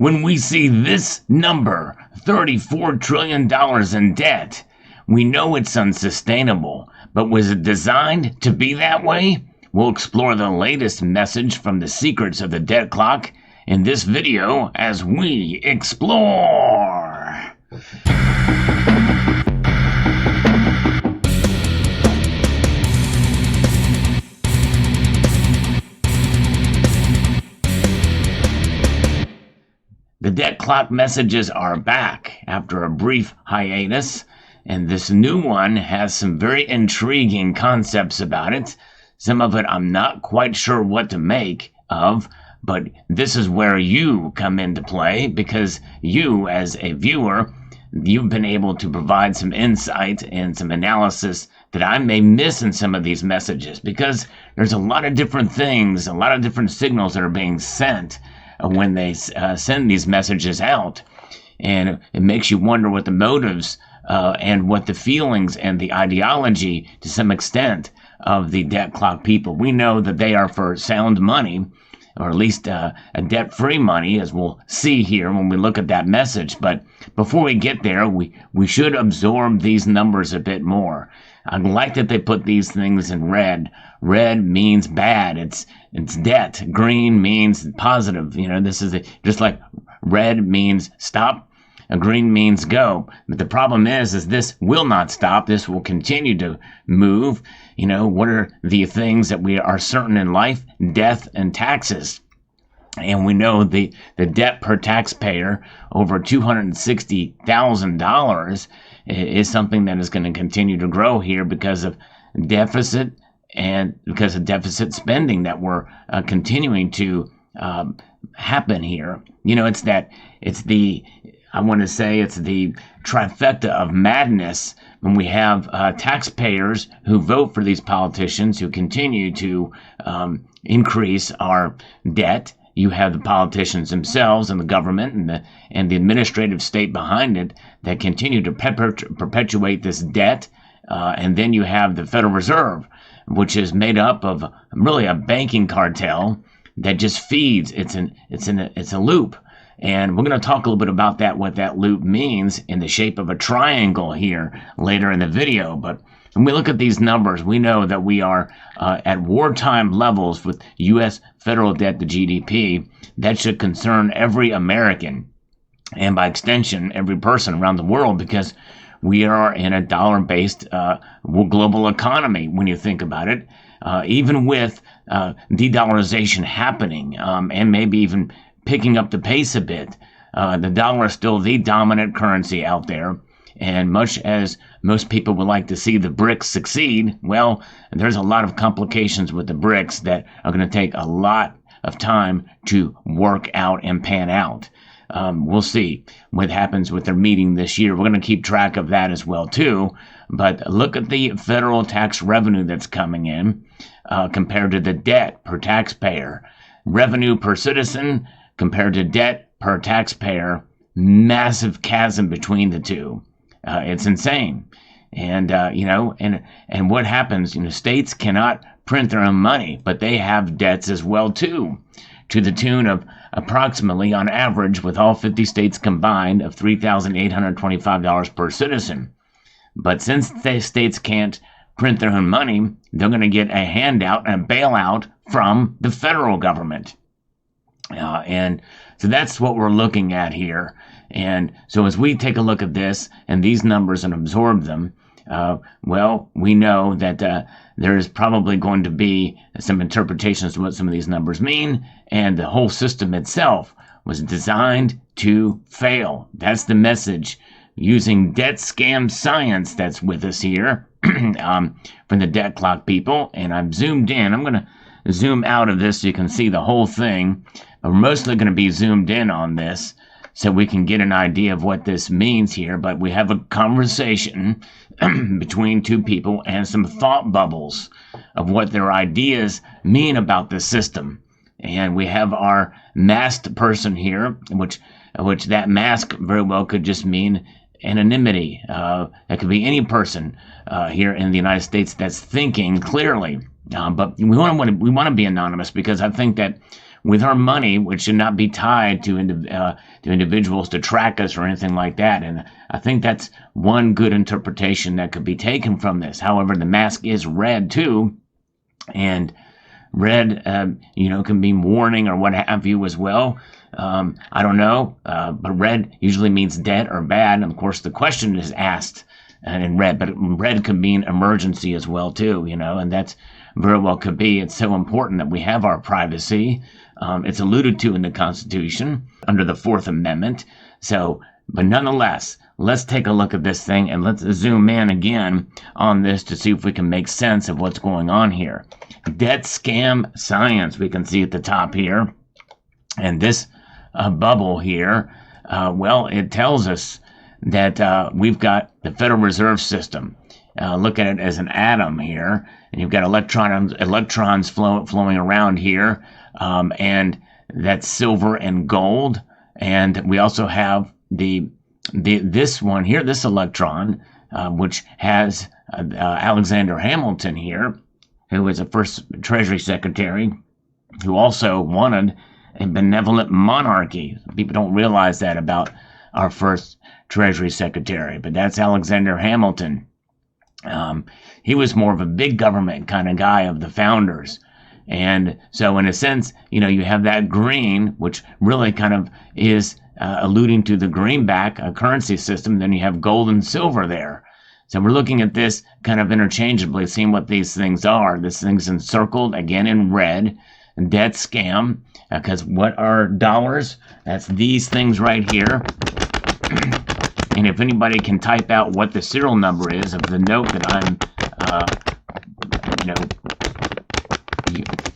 when we see this number, $34 trillion in debt? We know it's unsustainable, but was it designed to be that way? We'll explore the latest message from the secrets of the debt clock in this video as we explore. The debt clock messages are back after a brief hiatus, and this new one has some very intriguing concepts about it. Some of it I'm not quite sure what to make of, but this is where you come into play, because you, as a viewer, you've been able to provide some insight and some analysis that I may miss in some of these messages, because there's a lot of different things, a lot of different signals that are being sent when they send these messages out. And it makes you wonder what the motives and what the feelings and the ideology, to some extent, of the debt clock people. We know that they are for sound money, or at least a debt-free money, as we'll see here when we look at that message. But before we get there, we should absorb these numbers a bit more. I like that they put these things in red. Red means bad. It's debt. Green means positive. You know, this is just like red means stop. Green means go. But the problem is this will not stop. This will continue to move. You know, what are the things that we are certain in life? Death and taxes. And we know the debt per taxpayer, over $260,000, is something that is going to continue to grow here because of deficit and because of deficit spending that we're continuing to happen here. You know, it's the trifecta of madness when we have taxpayers who vote for these politicians who continue to increase our debt. You have the politicians themselves and the government and the administrative state behind it that continue to perpetuate this debt. And then you have the Federal Reserve, which is made up of really a banking cartel that just feeds. It's a loop. And we're going to talk a little bit about that, what that loop means in the shape of a triangle here later in the video. But when we look at these numbers, we know that we are at wartime levels with U.S. federal debt to GDP. That should concern every American, and by extension, every person around the world, because we are in a dollar-based global economy when you think about it. Even with de-dollarization happening and maybe even picking up the pace a bit, the dollar is still the dominant currency out there. And much as most people would like to see the BRICS succeed, well, there's a lot of complications with the BRICS that are going to take a lot of time to work out and pan out. We'll see what happens with their meeting this year. We're going to keep track of that as well, too. But look at the federal tax revenue that's coming in compared to the debt per taxpayer. Revenue per citizen compared to debt per taxpayer. Massive chasm between the two. It's insane. And, and what happens, states cannot print their own money, but they have debts as well, too, to the tune of approximately, on average, with all 50 states combined, of $3,825 per citizen. But since the states can't print their own money, they're going to get a handout and a bailout from the federal government. And so that's what we're looking at here. And so as we take a look at this and these numbers and absorb them, we know that there is probably going to be some interpretations of what some of these numbers mean, and the whole system itself was designed to fail. That's the message. Using debt scam science that's with us here from the debt clock people. And I'm zoomed in. I'm going to zoom out of this so you can see the whole thing. But we're mostly going to be zoomed in on this so we can get an idea of what this means here. But we have a conversation between two people and some thought bubbles of what their ideas mean about the system. And we have our masked person here, which that mask very well could just mean anonymity. It could be any person here in the United States that's thinking clearly. But we want to be anonymous, because I think that with our money, which should not be tied to individuals to track us or anything like that. And I think that's one good interpretation that could be taken from this. However, the mask is red too, and red, can mean warning or what have you as well. I don't know, but red usually means dead or bad. And of course, the question is asked in red, but red could mean emergency as well too, and that's very well could be. It's so important that we have our privacy. It's alluded to in the Constitution under the Fourth Amendment. So, but nonetheless, let's take a look at this thing and let's zoom in again on this to see if we can make sense of what's going on here. Debt scam science, we can see at the top here. And this bubble here, it tells us that we've got the Federal Reserve System. Look at it as an atom here, and you've got electrons flowing around here, and that's silver and gold. And we also have this one here, this electron, which has Alexander Hamilton here, who was the first Treasury Secretary, who also wanted a benevolent monarchy. People don't realize that about our first Treasury Secretary, but that's Alexander Hamilton. He was more of a big government kind of guy of the founders. And so in a sense, you have that green, which really kind of is alluding to the greenback currency system. Then you have gold and silver there. So we're looking at this kind of interchangeably, seeing what these things are. This thing's encircled, again, in red. Debt scam, because what are dollars? That's these things right here. And if anybody can type out what the serial number is of the note that I'm,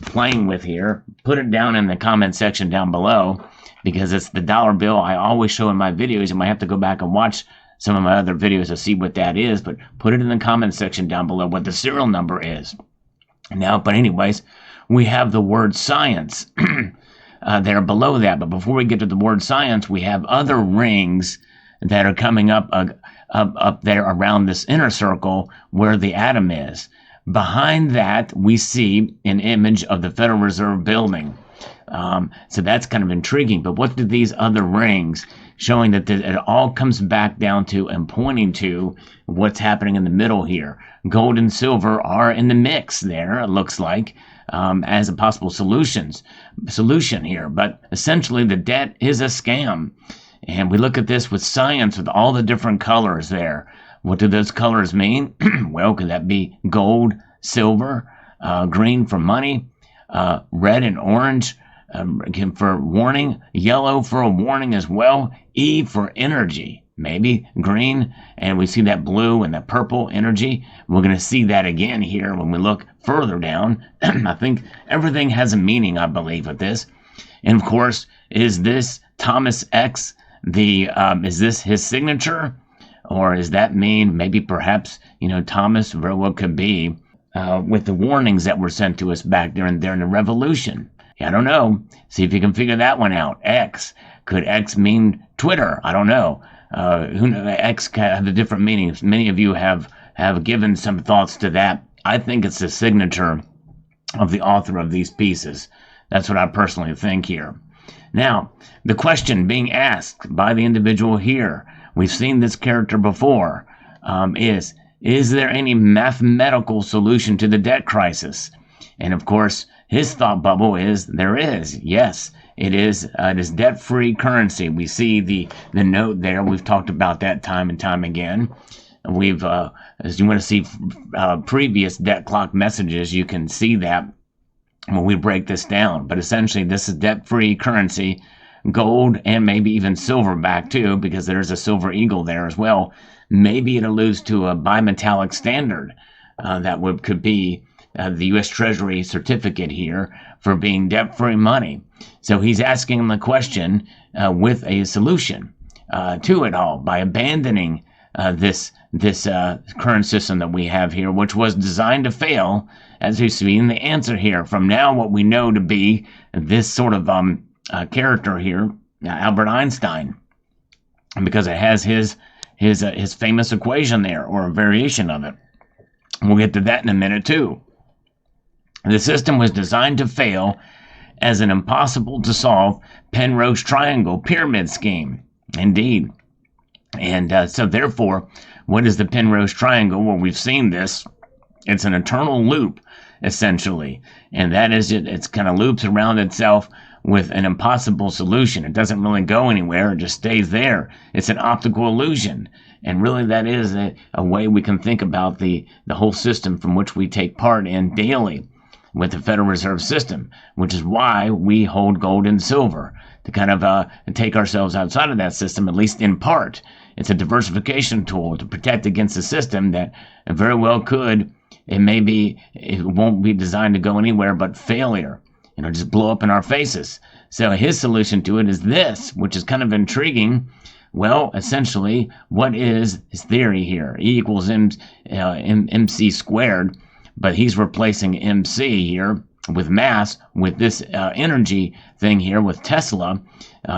playing with here, put it down in the comment section down below, because it's the dollar bill I always show in my videos. You might have to go back and watch some of my other videos to see what that is, but put it in the comment section down below what the serial number is. Now, but anyways, we have the word science there below that. But before we get to the word science, we have other rings that are coming up there around this inner circle where the atom is. Behind that, we see an image of the Federal Reserve building. So that's kind of intriguing. But what do these other rings showing that it all comes back down to and pointing to what's happening in the middle here? Gold and silver are in the mix there, it looks like, as a possible solution here. But essentially, the debt is a scam. And we look at this with science with all the different colors there. What do those colors mean? Well, could that be gold, silver, green for money, red and orange for warning, yellow for a warning as well, E for energy, maybe green, and we see that blue and that purple energy. We're going to see that again here when we look further down. I think everything has a meaning, I believe, with this. And of course, is this Thomas X, is this his signature? Or does that mean maybe perhaps, Thomas very well could be with the warnings that were sent to us back during the revolution? I don't know. See if you can figure that one out. X. Could X mean Twitter? I don't know. Who knows? X can have the different meanings. Many of you have given some thoughts to that. I think it's the signature of the author of these pieces. That's what I personally think here. Now, the question being asked by the individual here, we've seen this character before, is there any mathematical solution to the debt crisis? And of course, his thought bubble is there is. Yes, it is. It is debt-free currency. We see the note there. We've talked about that time and time again. We've, as you want to see previous debt clock messages, you can see that when we break this down. But essentially, this is debt-free currency, gold, and maybe even silver back too, because there's a silver eagle there as well. Maybe it alludes to a bimetallic standard that could be the U.S. Treasury certificate here for being debt-free money. So he's asking the question with a solution to it all by abandoning this current system that we have here, which was designed to fail, as we see in the answer here. From now, what we know to be this sort of character here, Albert Einstein, because it has his famous equation there, or a variation of it. We'll get to that in a minute too. The system was designed to fail, as an impossible to solve Penrose Triangle pyramid scheme. Indeed. And so therefore, what is the Penrose Triangle? Well, we've seen this. It's an eternal loop, essentially. And that is it. It's kind of loops around itself with an impossible solution. It doesn't really go anywhere. It just stays there. It's an optical illusion. And really that is a way we can think about the whole system from which we take part in daily with the Federal Reserve System, which is why we hold gold and silver, to kind of take ourselves outside of that system, at least in part. It's a diversification tool to protect against a system that very well could, it won't be designed to go anywhere but failure. It'll just blow up in our faces. So his solution to it is this, which is kind of intriguing. Well, essentially, what is his theory here? E equals MC squared, but he's replacing MC here with mass with this energy thing here with Tesla.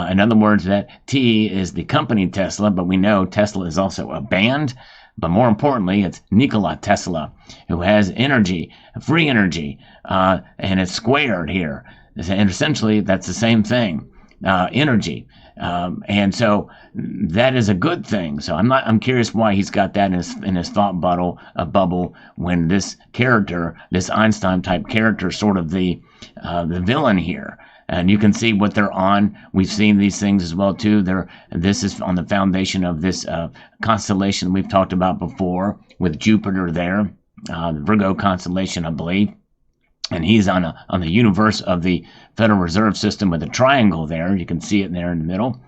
In other words, that T is the company Tesla, but we know Tesla is also a band. But more importantly, it's Nikola Tesla, who has energy, free energy, and it's squared here. And essentially, that's the same thing, energy. And so that is a good thing. So I'm curious why he's got that in his thought bubble when this character, this Einstein type character, sort of the villain here. And you can see what they're on. We've seen these things as well too. This is on the foundation of this constellation we've talked about before with Jupiter there, the Virgo constellation, I believe. And he's on the universe of the Federal Reserve System with a triangle there. You can see it there in the middle.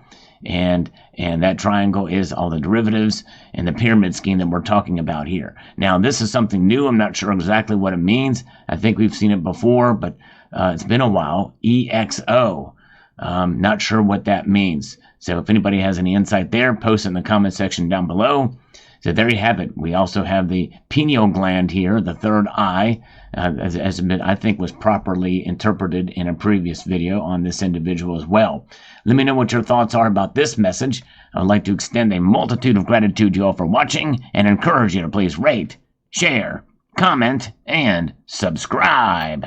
And that triangle is all the derivatives and the pyramid scheme that we're talking about here. Now, this is something new. I'm not sure exactly what it means. I think we've seen it before, but it's been a while. EXO. Not sure what that means. So if anybody has any insight there, post it in the comment section down below. So there you have it. We also have the pineal gland here, the third eye, as I think was properly interpreted in a previous video on this individual as well. Let me know what your thoughts are about this message. I would like to extend a multitude of gratitude to you all for watching and encourage you to please rate, share, comment, and subscribe.